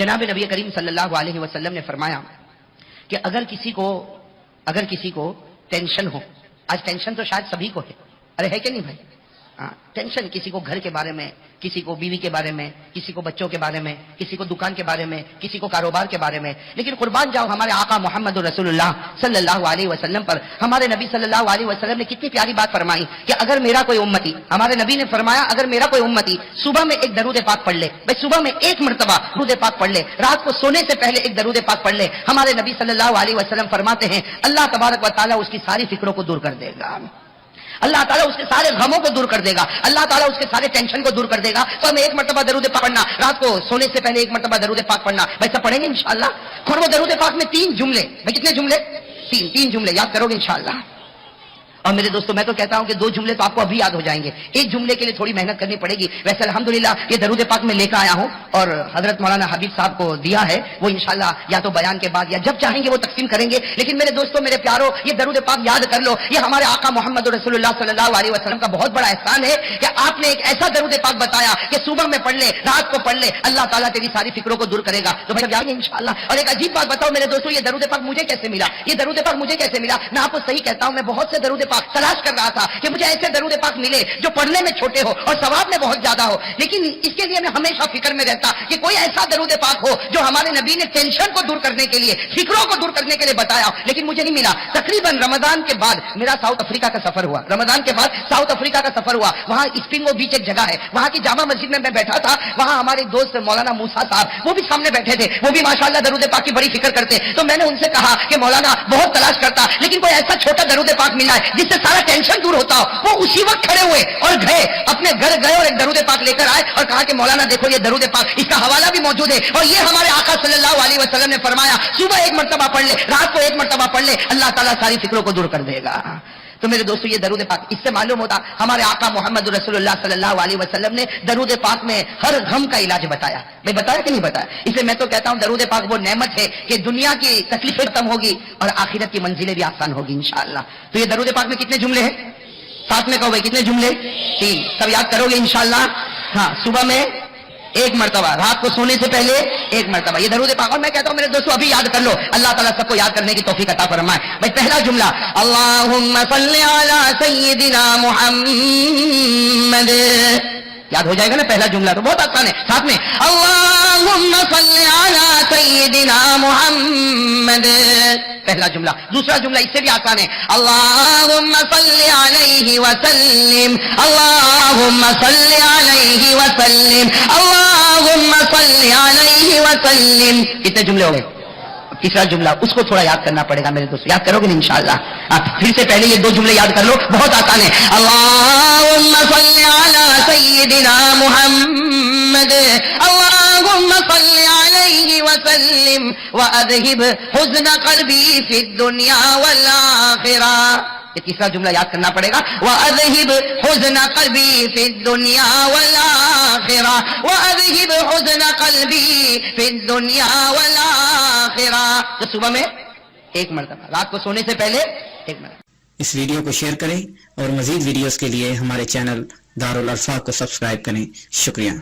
جناب نبی کریم صلی اللہ علیہ وسلم نے فرمایا کہ اگر کسی کو ٹینشن ہو، آج ٹینشن تو شاید سبھی کو ہے، ارے ہے کہ نہیں بھائی؟ ٹینشن کسی کو گھر کے بارے میں، کسی کو بیوی کے بارے میں، کسی کو بچوں کے بارے میں، کسی کو دکان کے بارے میں، کسی کو کاروبار کے بارے میں. لیکن قربان جاؤ ہمارے آقا محمد رسول اللہ صلی اللہ علیہ وسلم پر. ہمارے نبی صلی اللہ علیہ وسلم نے کتنی پیاری بات فرمائی کہ اگر میرا کوئی امتی، ہمارے نبی نے فرمایا اگر میرا کوئی امتی صبح میں ایک درود پاک پڑھ لے، بھائی صبح میں ایک مرتبہ درود پاک پڑھ لے، رات کو سونے سے پہلے ایک درود پاک پڑھ لے، ہمارے نبی صلی اللہ علیہ وسلم فرماتے ہیں اللہ تبارک و تعالیٰ اس کی ساری فکروں کو دور کر دے گا، اللہ تعالیٰ اس کے سارے غموں کو دور کر دے گا، اللہ تعالیٰ اس کے سارے ٹینشن کو دور کر دے گا. تو ہمیں ایک مرتبہ درود پاک پڑھنا، رات کو سونے سے پہلے ایک مرتبہ درود پاک پڑھنا، ویسا پڑھیں گے انشاءاللہ. اور وہ درود پاک میں 3 جملے، بھائی کتنے جملے؟ 3 جملے یاد کرو گے انشاءاللہ. اور میرے دوستوں میں تو کہتا ہوں کہ 2 جملے تو آپ کو ابھی یاد ہو جائیں گے، ایک جملے کے لیے تھوڑی محنت کرنی پڑے گی. ویسے الحمدللہ یہ درود پاک میں لے کر آیا ہوں اور حضرت مولانا حبیب صاحب کو دیا ہے، وہ انشاءاللہ یا تو بیان کے بعد یا جب چاہیں گے وہ تقسیم کریں گے. لیکن میرے دوستوں میرے پیارو، یہ درود پاک یاد کر لو، یہ ہمارے آقا محمد رسول اللہ صلی اللہ علیہ وسلم کا بہت بڑا احسان ہے کہ آپ نے ایک ایسا درود پاک بتایا کہ صبح میں پڑھ لے، رات کو پڑھ لے، اللہ تعالیٰ تیری ساری فکروں کو دور کرے گا. تو بھائی جائیں گے انشاءاللہ. اور ایک عجیب بات بتاؤ میرے دوستوں، یہ درود پاک مجھے کیسے ملا؟ یہ درود پاک مجھے کیسے ملا؟ میں آپ کو صحیح کہتا ہوں، میں بہت سے درود پاک تلاش کر رہا تھا کہ مجھے ایسے درود پاک ملے جو پڑھنے میں چھوٹے ہو اور ثواب میں بہت زیادہ ہو. لیکن اس کے لیے میں ہمیشہ فکر میں رہتا کہ کوئی ایسا درود پاک ہو جو ہمارے نبی نے ٹینشن کو دور کرنے کے لیے، فکروں کو دور کرنے کے لیے بتایا، لیکن مجھے نہیں ملا. تقریباً رمضان کے بعد میرا ساؤتھ افریقہ کا سفر ہوا، رمضان کے بعد ساؤتھ افریقہ کا سفر ہوا. وہاں اسپنگو بیچ ایک جگہ ہے، وہاں کی جامع مسجد میں بیٹھا تھا. وہاں ہمارے دوست مولانا موسیٰ صاحب وہ بھی سامنے بیٹھے تھے، وہ بھی ماشاءاللہ درود پاک کی بڑی فکر کرتے. تو میں نے ان سے کہا کہ مولانا بہت تلاش کرتا لیکن کوئی ایسا چھوٹا درود پاک ملا ہے جس سے سارا ٹینشن دور ہوتا ہو. وہ اسی وقت کھڑے ہوئے اور گئے، اپنے گھر گئے اور ایک درود پاک لے کر آئے اور کہا کہ مولانا دیکھو یہ درود پاک، اس کا حوالہ بھی موجود ہے اور یہ ہمارے آقا صلی اللہ علیہ وسلم نے فرمایا صبح ایک مرتبہ پڑھ لے، رات کو ایک مرتبہ پڑھ لے، اللہ تعالیٰ ساری فکروں کو دور کر دے گا. تو میرے دوستو یہ درود پاک، اس سے معلوم ہوتا ہمارے آقا محمد رسول اللہ صلی اللہ علیہ وسلم نے درود پاک میں ہر غم کا علاج بتایا. میں بتایا کہ نہیں بتایا؟ اس لیے میں تو کہتا ہوں درود پاک وہ نعمت ہے کہ دنیا کی تکلیفیں ختم ہوگی اور آخرت کی منزلیں بھی آسان ہوگی انشاءاللہ. تو یہ درود پاک میں کتنے جملے ہیں؟ ساتھ میں کہو بھائی کتنے جملے؟ 3. سب یاد کرو گے انشاءاللہ. ہاں، صبح میں ایک مرتبہ، رات کو سونے سے پہلے ایک مرتبہ یہ درود پاک. اور میں کہتا ہوں میرے دوستو ابھی یاد کر لو، اللہ تعالیٰ سب کو یاد کرنے کی توفیق عطا فرمائے. بھائی پہلا جملہ اللہم صلی علی سیدنا محمد، یاد ہو جائے گا نا پہلا جملہ؟ تو بہت آسان ہے. ساتھ میں اللہم صلی علی سیدنا محمد، پہلا جملہ. دوسرا جملہ اس سے بھی آسان ہے، اللہم صلی علیہ وسلم، اللہم صلی علیہ وسلم، اللہم صلی علیہ وسلم. کتنے جملے ہو گئے؟ تیسرا جملہ اس کو تھوڑا یاد کرنا پڑے گا میرے دوست، یاد کرو گے انشاءاللہ. آپ پھر سے پہلے یہ 2 جملے یاد کر لو، بہت آسان ہے. اللہم صلی علی سیدنا محمد، اللہم صلی علیہ وسلم، وَأَذْهِبْ حُزْنَ قَلْبِي فِي الدُّنْيَا وَالْآخِرَةِ. یہ تیسرا جملہ یاد کرنا پڑے گا، وَأَذْهِبْ حُزْنَ قَلْبِي فِي الدُّنْيَا وَالْآخِرَةِ، وَأَذْهِبْ حُزْنَ قَلْبِي فِي الدُّنْيا وَالْآخِرَةِ. تو صبح میں ایک مرتبہ، رات کو سونے سے پہلے ایک مرتبہ. اس ویڈیو کو شیئر کریں اور مزید ویڈیوز کے لیے ہمارے چینل دارالارفاق کو سبسکرائب کریں. شکریہ.